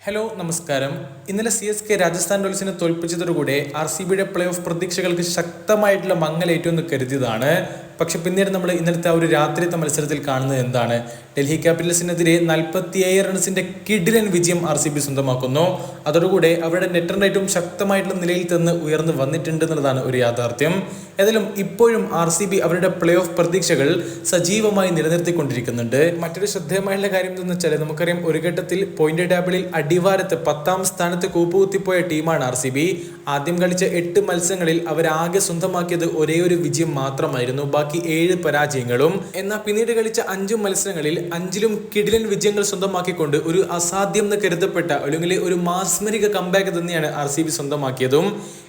Hello നമസ്കാരം. ഇന്നലെ CSK Rajasthan റോയൽസിനെ തോൽപ്പിച്ചതോടുകൂടെ RCBയുടെ പ്ലേ ഓഫ് പ്രതീക്ഷകൾക്ക് ശക്തമായിട്ടുള്ള മങ്ങലേറ്റുമെന്ന് കരുതിയതാണ്. പക്ഷെ പിന്നീട് നമ്മൾ ഇന്നലത്തെ ആ ഒരു രാത്രിയത്തെ മത്സരത്തിൽ കാണുന്നത് എന്താണ്? ഡൽഹി ക്യാപിറ്റൽസിനെതിരെ 47 റൺസിന്റെ കിടിലൻ വിജയം RCB സ്വന്തമാക്കുന്നു. അതോടുകൂടെ അവരുടെ നെറ്റ് റൺ റേറ്റും ശക്തമായിട്ടുള്ള നിലയിൽ തന്നെ ഉയർന്നു വന്നിട്ടുണ്ട് എന്നുള്ളതാണ് ഒരു യാഥാർത്ഥ്യം. ഏതായാലും ഇപ്പോഴും RCB അവരുടെ പ്ലേ ഓഫ് പ്രതീക്ഷകൾ സജീവമായി നിലനിർത്തിക്കൊണ്ടിരിക്കുന്നുണ്ട്. മറ്റൊരു ശ്രദ്ധേയമായുള്ള കാര്യം എന്താണെന്ന് വെച്ചാൽ, നമുക്കറിയാം ഒരു ഘട്ടത്തിൽ പോയിന്റ് ടേബിളിൽ അടിവാരത്ത് 10ാം സ്ഥാനത്ത് കൂപ്പുകുത്തിപ്പോയ ടീമാണ് RCB. ആദ്യം കളിച്ച 8 മത്സരങ്ങളിൽ അവരാകെ സ്വന്തമാക്കിയത് ഒരേ ഒരു വിജയം മാത്രമായിരുന്നു, ബാക്കി 7 പരാജയങ്ങളും. എന്നാൽ പിന്നീട് കളിച്ച 5 മത്സരങ്ങളിൽ 5ലും കിടിലൻ വിജയങ്ങൾ സ്വന്തമാക്കിക്കൊണ്ട് ഒരു അസാധ്യം എന്ന് കരുതപ്പെട്ട അല്ലെങ്കിൽ ഒരു മാസ്മരിക കംബാക്ക് തന്നെയാണ് RCB സ്വന്തമാക്കിയതും.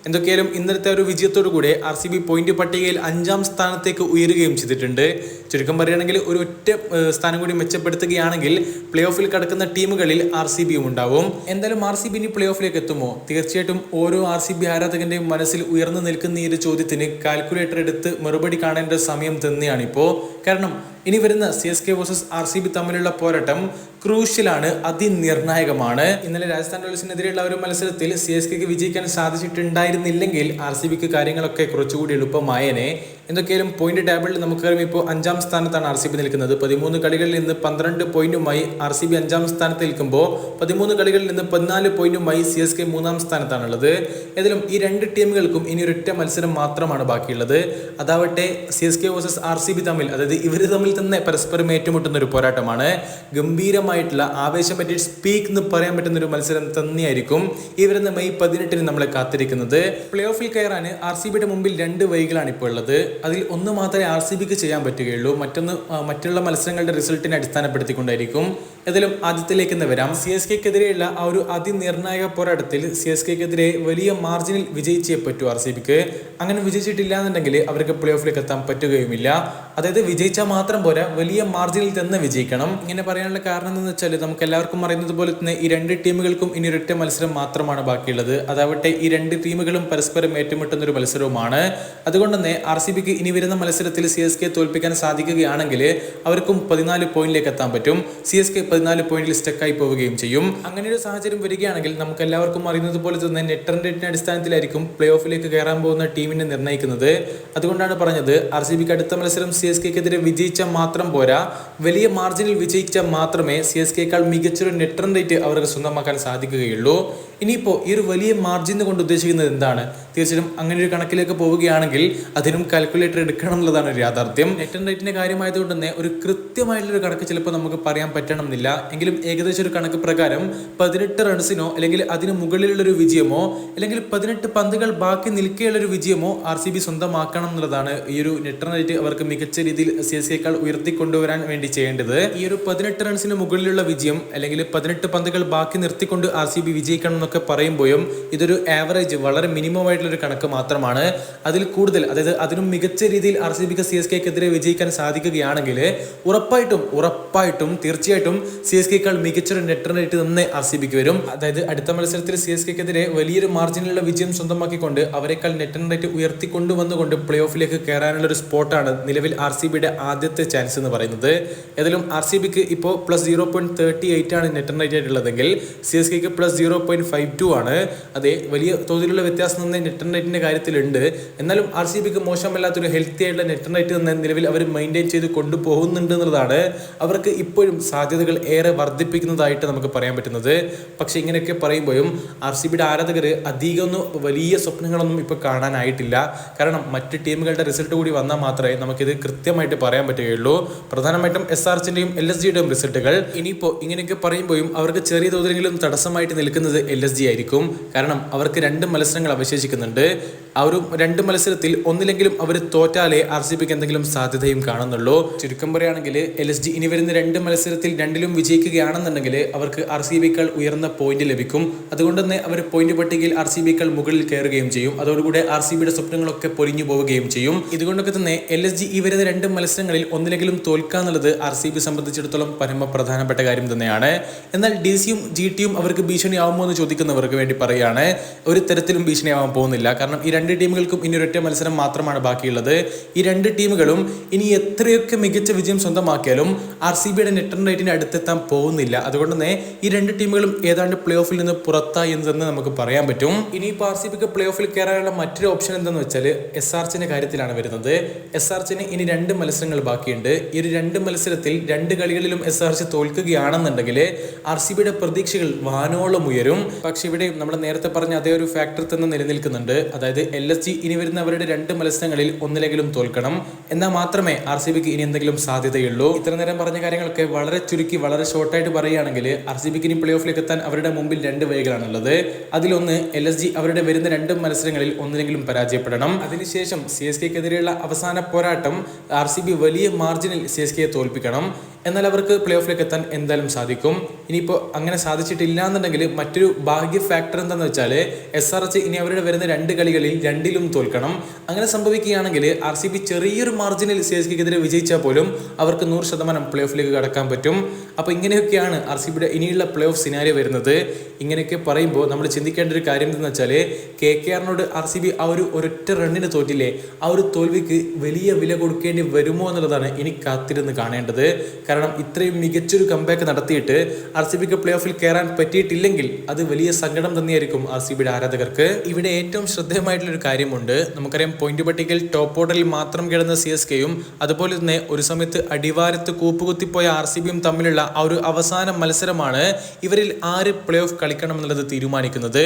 എന്തൊക്കെയായാലും ഇന്നലത്തെ ഒരു വിജയത്തോടു കൂടെ RCB പോയിന്റ് പട്ടികയിൽ 5ാം സ്ഥാനത്തേക്ക് ഉയരുകയും ചെയ്തിട്ടുണ്ട്. ചുരുക്കം പറയുകയാണെങ്കിൽ ഒരു ഒറ്റ സ്ഥാനം കൂടി മെച്ചപ്പെടുത്തുകയാണെങ്കിൽ പ്ലേ ഓഫിൽ കടക്കുന്ന ടീമുകളിൽ RCBയും ഉണ്ടാവും. എന്തായാലും RCB ഇനി പ്ലേ ഓഫിലേക്ക് എത്തുമോ? തീർച്ചയായിട്ടും ഓരോ RCB ആരാധകന്റെയും മനസ്സിൽ ഉയർന്നു നിൽക്കുന്ന ഈ ഒരു ചോദ്യത്തിന് കാൽക്കുലേറ്റർ എടുത്ത് മറുപടി കാണേണ്ട സമയം തന്നെയാണിപ്പോൾ. കാരണം ഇനി വരുന്ന CSK വേഴ്സസ് RCB തമ്മിലുള്ള പോരാട്ടം ക്രൂഷ്യലാണ്, അതിനിർണായകമാണ്. ഇന്നലെ രാജസ്ഥാൻ റോയൽസിനെതിരെയുള്ള ഒരു മത്സരത്തിൽ CSKക്ക് വിജയിക്കാൻ സാധിച്ചിട്ടുണ്ടായിരുന്നില്ലെങ്കിൽ RCBക്ക് കാര്യങ്ങളൊക്കെ കുറച്ചുകൂടി എളുപ്പമായേനെ. എന്തൊക്കെയാലും പോയിന്റ് ടേബിളിൽ നമുക്കറിയാം ഇപ്പോൾ 5ാം സ്ഥാനത്താണ് RCB നിൽക്കുന്നത്. 13 കളികളിൽ നിന്ന് 12 പോയിന്റുമായി RCB 5ാം സ്ഥാനത്ത് നിൽക്കുമ്പോൾ 13 കളികളിൽ നിന്ന് 14 പോയിന്റുമായി CSK 3ാം സ്ഥാനത്താണുള്ളത്. ഏതായാലും ഈ രണ്ട് ടീമുകൾക്കും ഇനി ഒരൊറ്റ മത്സരം മാത്രമാണ് ബാക്കിയുള്ളത്. അതാവട്ടെ CSK വേഴ്സസ് RCB തമ്മിൽ, അതായത് ഇവർ തമ്മിൽ തന്നെ പരസ്പരം ഏറ്റുമുട്ടുന്ന ഒരു പോരാട്ടമാണ്. ഗംഭീരമായിട്ടുള്ള ആവേശം പറ്റി സ്പീക്ക് എന്ന് പറയാൻ പറ്റുന്ന ഒരു മത്സരം തന്നെയായിരിക്കും ഈ വരുന്ന മെയ് 18 നമ്മളെ കാത്തിരിക്കുന്നത്. പ്ലേ ഓഫിൽ കയറാൻ RCBയുടെ മുമ്പിൽ 2 വഴികളാണ് ഇപ്പോൾ ഉള്ളത്. അതിൽ ഒന്ന് മാത്രമേ RCBക്ക് ചെയ്യാൻ പറ്റുകയുള്ളൂ, മറ്റൊന്ന് മറ്റുള്ള മത്സരങ്ങളുടെ റിസൾട്ടിനെ അടിസ്ഥാനപ്പെടുത്തിക്കൊണ്ടായിരിക്കും. ഏതായാലും ആദ്യത്തിലേക്ക് വരാം. CSKക്കെതിരെയുള്ള ആ ഒരു അതിനിർണായക പോരാട്ടത്തിൽ CSKക്കെതിരെ വലിയ മാർജിനിൽ വിജയിച്ചേ പറ്റൂ RCBക്ക്. അങ്ങനെ വിജയിച്ചിട്ടില്ല എന്നുണ്ടെങ്കിൽ അവർക്ക് പ്ലേ ഓഫിലേക്ക് എത്താൻ പറ്റുകയുമില്ല. അതായത് വിജയിച്ചാൽ മാത്രം പോരാ, വലിയ മാർജിനിൽ തന്നെ വിജയിക്കണം. ഇങ്ങനെ പറയാനുള്ള കാരണം എന്താണെന്ന് വെച്ചാൽ, നമുക്ക് എല്ലാവർക്കും അറിയുന്നത് പോലെ തന്നെ ഈ 2 ടീമുകൾക്കും ഇനി ഒരൊറ്റ മത്സരം മാത്രമാണ് ബാക്കിയുള്ളത്. അതാവട്ടെ ഈ 2 ടീമുകളും പരസ്പരം ഏറ്റുമുട്ടുന്ന ഒരു മത്സരവുമാണ്. അതുകൊണ്ട് തന്നെ RCBക്ക് ഇനി വരുന്ന മത്സരത്തിൽ CSK തോൽപ്പിക്കാൻ സാധിക്കുകയാണെങ്കിൽ അവർക്കും 14 പോയിന്റിലേക്ക് എത്താൻ പറ്റും. CSK 14 പോയിന്റിൽ സ്റ്റക്കായി പോവുകയും ചെയ്യും. അങ്ങനെ ഒരു സാഹചര്യം വരികയാണെങ്കിൽ നമുക്ക് എല്ലാവർക്കും അറിയുന്നത് പോലെ തന്നെ നെറ്റ് റൺ റേറ്റിന്റെ അടിസ്ഥാനത്തിലായിരിക്കും പ്ലേ ഓഫിലേക്ക് കയറാൻ പോകുന്ന ടീമിനെ നിർണ്ണയിക്കുന്നത്. അതുകൊണ്ടാണ് പറഞ്ഞത് RCBക്ക് അടുത്ത മത്സരം CSKക്കെതിരെ വിജയിച്ചാൽ മാത്രം പോരാ, വലിയ മാർജിനിൽ വിജയിച്ചാൽ മാത്രമേ CSKയേക്കാൾ മികച്ചൊരു നെറ്റ് റൺ റേറ്റ് അവർക്ക് സ്വന്തമാക്കാൻ സാധിക്കുകയുള്ളൂ. ഇനിയിപ്പോൾ ഈ ഒരു വലിയ മാർജിൻ കൊണ്ട് ഉദ്ദേശിക്കുന്നത് എന്താണ്? തീർച്ചയായും അങ്ങനെ ഒരു കണക്കിലേക്ക് പോവുകയാണെങ്കിൽ അതിനും കാൽക്കുലേറ്റർ എടുക്കണം എന്നുള്ളതാണ് ഒരു യാഥാർത്ഥ്യം. നെറ്റ് റൺ റേറ്റിന്റെ കാര്യമായതുകൊണ്ട് തന്നെ ഒരു കൃത്യമായിട്ടുള്ളൊരു കണക്ക് ചിലപ്പോൾ നമുക്ക് പറയാൻ പറ്റണമെന്നില്ല. എങ്കിലും ഏകദേശം ഒരു കണക്ക് പ്രകാരം 18 റൺസിനോ അല്ലെങ്കിൽ അതിന് മുകളിലുള്ളൊരു വിജയമോ അല്ലെങ്കിൽ 18 പന്തുകൾ ബാക്കി നിൽക്കെയുള്ളൊരു വിജയമോ RCB സ്വന്തമാക്കണം എന്നുള്ളതാണ് ഈ ഒരു നെറ്റ് റൺ റേറ്റ് അവർക്ക് മികച്ച രീതിയിൽ CSKയേക്കാൾ ഉയർത്തിക്കൊണ്ടുവരാൻ വേണ്ടി ചെയ്യേണ്ടത്. ഈ ഒരു 18 റൺസിന് മുകളിലുള്ള വിജയം അല്ലെങ്കിൽ 18 പന്തുകൾ ബാക്കി നിർത്തിക്കൊണ്ട് RCB വിജയിക്കണം എന്നൊക്കെ പറയുമ്പോഴും ഇതൊരു ആവറേജ്, വളരെ മിനിമം ആയിട്ടുള്ളൊരു കണക്ക് മാത്രമാണ്. അതിൽ കൂടുതൽ, അതായത് അതിനും മികച്ച രീതിയിൽ RCBക്ക് CSKക്കെതിരെ വിജയിക്കാൻ സാധിക്കുകയാണെങ്കിൽ ഉറപ്പായിട്ടും തീർച്ചയായിട്ടും CSKയേക്കാൾ മികച്ചൊരു നെറ്റ് റൺ റേറ്റ് തന്നെ RCBക്ക് വരും. അതായത് അടുത്ത മത്സരത്തിൽ CSKക്കെതിരെ വലിയൊരു മാർജിനിലുള്ള വിജയം സ്വന്തമാക്കിക്കൊണ്ട് അവരെക്കാൾ നെറ്റ് റൺ റേറ്റ് ഉയർത്തിക്കൊണ്ടുവന്നുകൊണ്ട് പ്ലേ ഓഫിലേക്ക് കയറാനുള്ള ഒരു സ്പോട്ടാണ് നിലവിൽ RCBയുടെ ആദ്യത്തെ ചാൻസ് എന്ന് പറയുന്നത്. ഏതായാലും RCBക്ക് ഇപ്പോൾ +0.38 ആണ് നെറ്റ് റൺ റേറ്റ് ആയിട്ടുള്ളതെങ്കിൽ CSKക്ക് +0.52 ആണ്. അതെ, വലിയ തോതിലുള്ള വ്യത്യാസം തന്നെ നെറ്റ് റൺ റേറ്റിന്റെ കാര്യത്തിലുണ്ട്. എന്നാലും RCBക്ക് മോശമല്ലാത്തൊരു ഹെൽത്തി ആയിട്ടുള്ള നെറ്റ് റൺ റേറ്റ് തന്നെ നിലവിൽ അവർ മെയിൻറ്റെയിൻ ചെയ്ത് കൊണ്ടുപോകുന്നുണ്ട് എന്നുള്ളതാണ് അവർക്ക് ഇപ്പോഴും സാധ്യതകൾ ഏറെ വർദ്ധിപ്പിക്കുന്നതായിട്ട് നമുക്ക് പറയാൻ പറ്റുന്നത്. പക്ഷെ ഇങ്ങനെയൊക്കെ പറയുമ്പോഴും RCBയുടെ ആരാധകർ അധികമൊന്നും വലിയ സ്വപ്നങ്ങളൊന്നും ഇപ്പോൾ കാണാനായിട്ടില്ല. കാരണം മറ്റ് ടീമുകളുടെ റിസൾട്ട് കൂടി വന്നാൽ മാത്രമേ നമുക്കിത് കൃത്യമായിട്ട് പറയാൻ പറ്റുകയുള്ളൂ. പ്രധാനമായിട്ടും SRHന്റെയും LSGയുടെയും റിസൾട്ടുകൾ. ഇനിയിപ്പോൾ ഇങ്ങനെയൊക്കെ പറയുമ്പോഴും അവർക്ക് ചെറിയ തോതിലെങ്കിലും തടസ്സമായിട്ട് നിൽക്കുന്നത് LSG ആയിരിക്കും. കാരണം അവർക്ക് 2 മത്സരങ്ങൾ അവശേഷിക്കുന്നുണ്ട്. ആ ഒരു 2 മത്സരത്തിൽ ഒന്നിലെങ്കിലും അവർ തോറ്റാലേ RCBക്ക് എന്തെങ്കിലും സാധ്യതയും കാണുന്നുള്ളൂ. ചുരുക്കം പറയുകയാണെങ്കിൽ LSG ഇനി വരുന്ന 2 മത്സരത്തിൽ 2ലും വിജയിക്കുകയാണെന്നുണ്ടെങ്കിൽ അവർക്ക് RCBയേക്കാൾ ഉയർന്ന പോയിന്റ് ലഭിക്കും. അതുകൊണ്ട് തന്നെ അവർ പോയിന്റ് പട്ടികയിൽ RCBയേക്കാൾ മുകളിൽ കയറുകയും ചെയ്യും. അതോടുകൂടെ RCBയുടെ സ്വപ്നങ്ങളൊക്കെ പൊലിഞ്ഞു പോവുകയും ചെയ്യും. ഇതുകൊണ്ടൊക്കെ തന്നെ LSG ഈ വരുന്ന 2 മത്സരങ്ങളിൽ ഒന്നിലെങ്കിലും തോൽക്കുക എന്നുള്ളത് RCB സംബന്ധിച്ചിടത്തോളം പ്രധാനപ്പെട്ട കാര്യം തന്നെയാണ്. എന്നാൽ DCയും GTയും അവർക്ക് ഭീഷണിയാവുമോ എന്ന് ചോദിക്കുന്നവർക്ക് വേണ്ടി പറയുകയാണ്, ഒരു തരത്തിലും ഭീഷണിയാവാൻ പോകുന്നില്ല. കാരണം ഈ 2 ടീമുകൾക്കും ഇനി ഒരൊറ്റ മത്സരം മാത്രമാണ് ബാക്കിയുള്ളത്. ഈ 2 ടീമുകളും ഇനി എത്രയൊക്കെ മികച്ച വിജയം സ്വന്തമാക്കിയാലും RCBയുടെ നെറ്റ് റൺ റേറ്റിന് അടുത്തെത്താൻ പോകുന്നില്ല. അതുകൊണ്ട് തന്നെ ഈ 2 ടീമുകളും ഏതാണ്ട് പ്ലേ ഓഫിൽ നിന്ന് പുറത്തായി എന്ന് തന്നെ നമുക്ക് പറയാൻ പറ്റും. ഇനിയിപ്പോൾ RCBക്ക് പ്ലേ ഓഫിൽ കയറാനുള്ള മറ്റൊരു ഓപ്ഷൻ എന്താണെന്ന് വെച്ചാൽ SRHന്റെ കാര്യത്തിലാണ് വരുന്നത്. SRHന് ഇനി 2 മത്സരങ്ങൾ ബാക്കിയുണ്ട്. ഈ ഒരു 2 മത്സരത്തിൽ 2 കളികളിലും SRH തോൽക്കുകയാണെന്നുണ്ടെങ്കിൽ RCBയുടെ പ്രതീക്ഷകൾ വാനോളം ഉയരും. പക്ഷെ ഇവിടെ നമ്മൾ നേരത്തെ പറഞ്ഞ അതേ ഒരു ഫാക്ടർ തന്നെ നിലനിൽക്കുന്നുണ്ട്. അതായത് LSG ഇനി വരുന്ന അവരുടെ 2 മത്സരങ്ങളിൽ ഒന്നിലെങ്കിലും തോൽക്കണം. എന്നാൽ മാത്രമേ RCBക്ക് ഇനി എന്തെങ്കിലും സാധ്യതയുള്ളൂ. ഇത്ര നേരം പറഞ്ഞ കാര്യങ്ങളൊക്കെ വളരെ ചുരുക്കി വളരെ ഷോർട്ടായിട്ട് പറയുകയാണെങ്കിൽ RCBക്ക് ഇനി പ്ലേ ഓഫിലേക്ക് എത്താൻ അവരുടെ മുമ്പിൽ 2 വഴികളാണുള്ളത്. അതിലൊന്ന് LSG അവരുടെ വരുന്ന 2 മത്സരങ്ങളിൽ ഒന്നിലെങ്കിലും പരാജയപ്പെടണം. അതിനുശേഷം CSKക്കെതിരെയുള്ള അവസാന പോരാട്ടം RCB വലിയ മാർജിനിൽ CSKയെ തോൽപ്പിക്കണം. എന്നാൽ അവർക്ക് പ്ലേ ഓഫിലേക്ക് എത്താൻ എന്തായാലും സാധിക്കും. ഇനിയിപ്പോൾ അങ്ങനെ സാധിച്ചിട്ടില്ല എന്നുണ്ടെങ്കിൽ മറ്റൊരു ഭാഗ്യ ഫാക്ടർ എന്താണെന്ന് വെച്ചാൽ SRH ഇനി അവരുടെ വരുന്ന 2 കളികളിൽ 2ലും തോൽക്കണം. അങ്ങനെ സംഭവിക്കുകയാണെങ്കിൽ RCB ചെറിയൊരു മാർജിനിൽ CSKക്കെതിരെ വിജയിച്ചാൽ പോലും അവർക്ക് 100% പ്ലേ ഓഫിലേക്ക് കടക്കാൻ പറ്റും. അപ്പോൾ ഇങ്ങനെയൊക്കെയാണ് RCBയുടെ ഇനിയുള്ള പ്ലേ ഓഫ് സിനാരിയോ വരുന്നത്. ഇങ്ങനെയൊക്കെ പറയുമ്പോൾ നമ്മൾ ചിന്തിക്കേണ്ട ഒരു കാര്യം എന്താണെന്ന് വെച്ചാൽ KKRനോട് RCB ആ ഒരൊറ്റ റണ്ണിന് തോറ്റില്ലേ, ആ ഒരു തോൽവിക്ക് വലിയ വില കൊടുക്കേണ്ടി വരുമോ എന്നുള്ളതാണ് ഇനി കാത്തിരുന്ന് കാണേണ്ടത്. കാരണം ഇത്രയും മികച്ചൊരു കംബാക്ക് നടത്തിയിട്ട് RCBക്ക് പ്ലേ ഓഫിൽ കയറാൻ പറ്റിയിട്ടില്ലെങ്കിൽ അത് വലിയ സങ്കടം തന്നെയായിരിക്കും RCBയുടെ ആരാധകർക്ക്. ഇവിടെ ഏറ്റവും ശ്രദ്ധേയമായിട്ടുള്ളൊരു കാര്യമുണ്ട്. നമുക്കറിയാം, പോയിന്റ് പട്ടികയിൽ ടോപ്പ് ഓർഡറിൽ മാത്രം കിടന്ന CSKയും അതുപോലെ തന്നെ ഒരു സമയത്ത് അടിവാരത്ത് കൂപ്പുകുത്തിപ്പോയ RCBയും തമ്മിലുള്ള ആ ഒരു അവസാന മത്സരമാണ് ഇവരിൽ ആര് പ്ലേ ഓഫ് കളിക്കണം എന്നുള്ളത് തീരുമാനിക്കുന്നത്.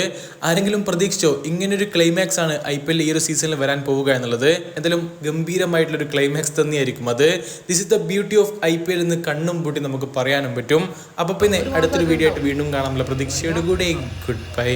ആരെങ്കിലും പ്രതീക്ഷിച്ചോ ഇങ്ങനൊരു ക്ലൈമാക്സ് ആണ് IPL ഈ ഒരു സീസണിൽ വരാൻ പോവുക എന്നുള്ളത്? എന്തായാലും ഗംഭീരമായിട്ടുള്ളൊരു ക്ലൈമാക്സ് തന്നെയായിരിക്കും അത്. This is the beauty of IPL എന്ന് കണ്ണും പൂട്ടി നമുക്ക് പറയാനും പറ്റും. അപ്പോൾ പിന്നെ അടുത്തൊരു വീഡിയോ ആയിട്ട് വീണ്ടും കാണാനുള്ള പ്രതീക്ഷയോടുകൂടെ ഗുഡ് ബൈ.